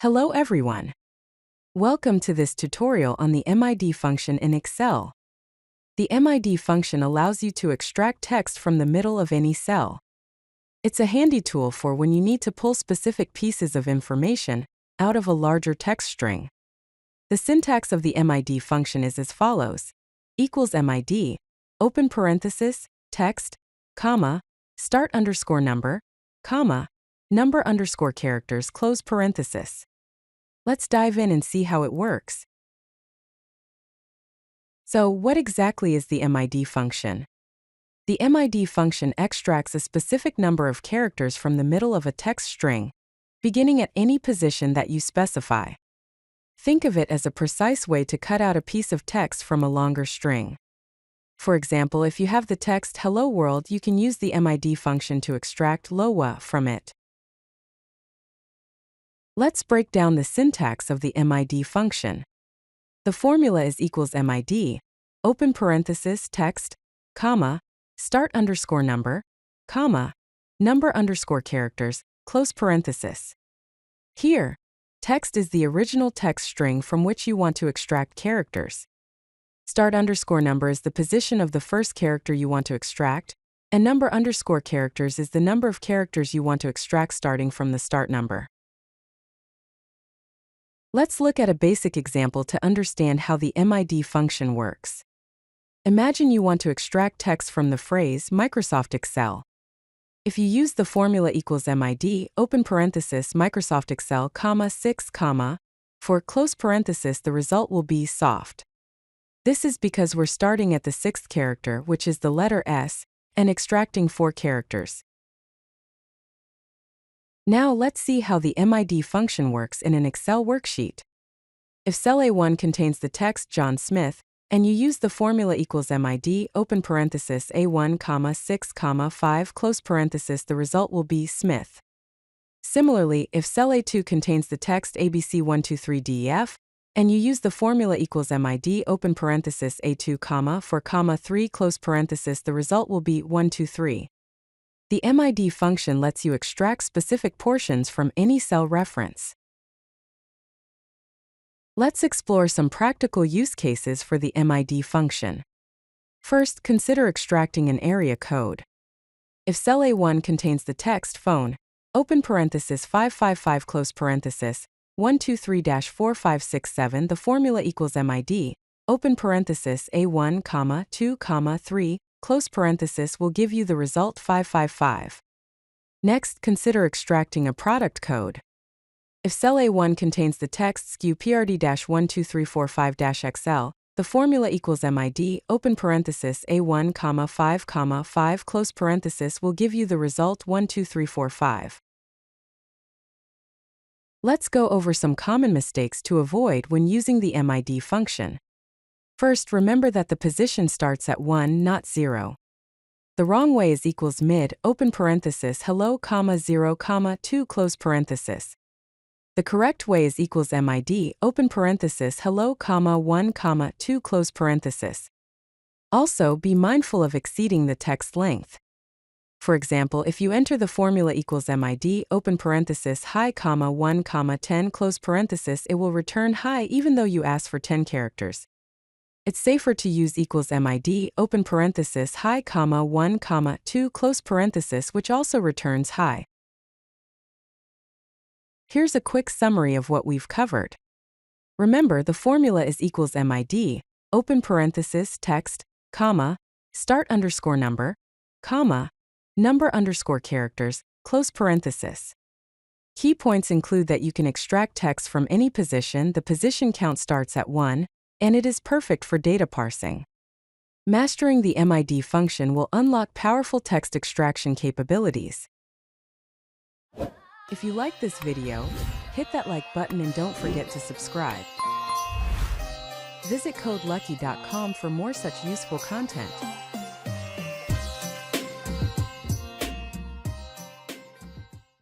Hello everyone. Welcome to this tutorial on the MID function in Excel. The MID function allows you to extract text from the middle of any cell. It's a handy tool for when you need to pull specific pieces of information out of a larger text string. The syntax of the MID function is as follows: equals MID, open parenthesis, text, comma, start underscore number, comma, number underscore characters, close parenthesis. Let's dive in and see how it works. So, what exactly is the MID function? The MID function extracts a specific number of characters from the middle of a text string, beginning at any position that you specify. Think of it as a precise way to cut out a piece of text from a longer string. For example, if you have the text "Hello World," you can use the MID function to extract "lowa" from it. Let's break down the syntax of the MID function. The formula is equals MID, open parenthesis, text, comma, start underscore number, comma, number underscore characters, close parenthesis. Here, text is the original text string from which you want to extract characters. Start underscore number is the position of the first character you want to extract, and number underscore characters is the number of characters you want to extract starting from the start number. Let's look at a basic example to understand how the MID function works. Imagine you want to extract text from the phrase Microsoft Excel. If you use the formula equals MID, open parenthesis, Microsoft Excel, comma, 6, comma, for close parenthesis, the result will be soft. This is because we're starting at the sixth character, which is the letter S, and extracting 4 characters. Now let's see how the MID function works in an Excel worksheet. If cell A1 contains the text John Smith, and you use the formula equals MID, open parenthesis, A1, comma, 6, comma, 5, close parenthesis, the result will be Smith. Similarly, if cell A2 contains the text ABC123DEF, and you use the formula equals MID, open parenthesis, A2, comma, for comma 3, close parenthesis, the result will be 123. The MID function lets you extract specific portions from any cell reference. Let's explore some practical use cases for the MID function. First, consider extracting an area code. If cell A1 contains the text phone, open parenthesis 555 close parenthesis 123-4567, the formula equals MID, open parenthesis A1, comma, 2, comma, 3, close parenthesis will give you the result 555. Next, consider extracting a product code. If cell A1 contains the text SKU PRD-12345-XL, the formula equals MID, open parenthesis A1, comma, 5, comma, 5, close parenthesis will give you the result 12345. Let's go over some common mistakes to avoid when using the MID function. First, remember that the position starts at 1, not 0. The wrong way is equals mid, open parenthesis, hello, comma, 0, comma, 2, close parenthesis. The correct way is equals MID, open parenthesis, hello, comma, 1, comma, 2, close parenthesis. Also, be mindful of exceeding the text length. For example, if you enter the formula equals MID, open parenthesis, hi, comma, 1, comma, 10, close parenthesis, it will return hi even though you ask for 10 characters. It's safer to use equals MID, open parenthesis, hi, comma, 1, comma, 2, close parenthesis, which also returns hi. Here's a quick summary of what we've covered. Remember, the formula is equals MID, open parenthesis, text, comma, start underscore number, comma, number underscore characters, close parenthesis. Key points include that you can extract text from any position, the position count starts at 1, and it is perfect for data parsing. Mastering the MID function will unlock powerful text extraction capabilities. If you like this video, hit that like button and don't forget to subscribe. Visit codelucky.com for more such useful content.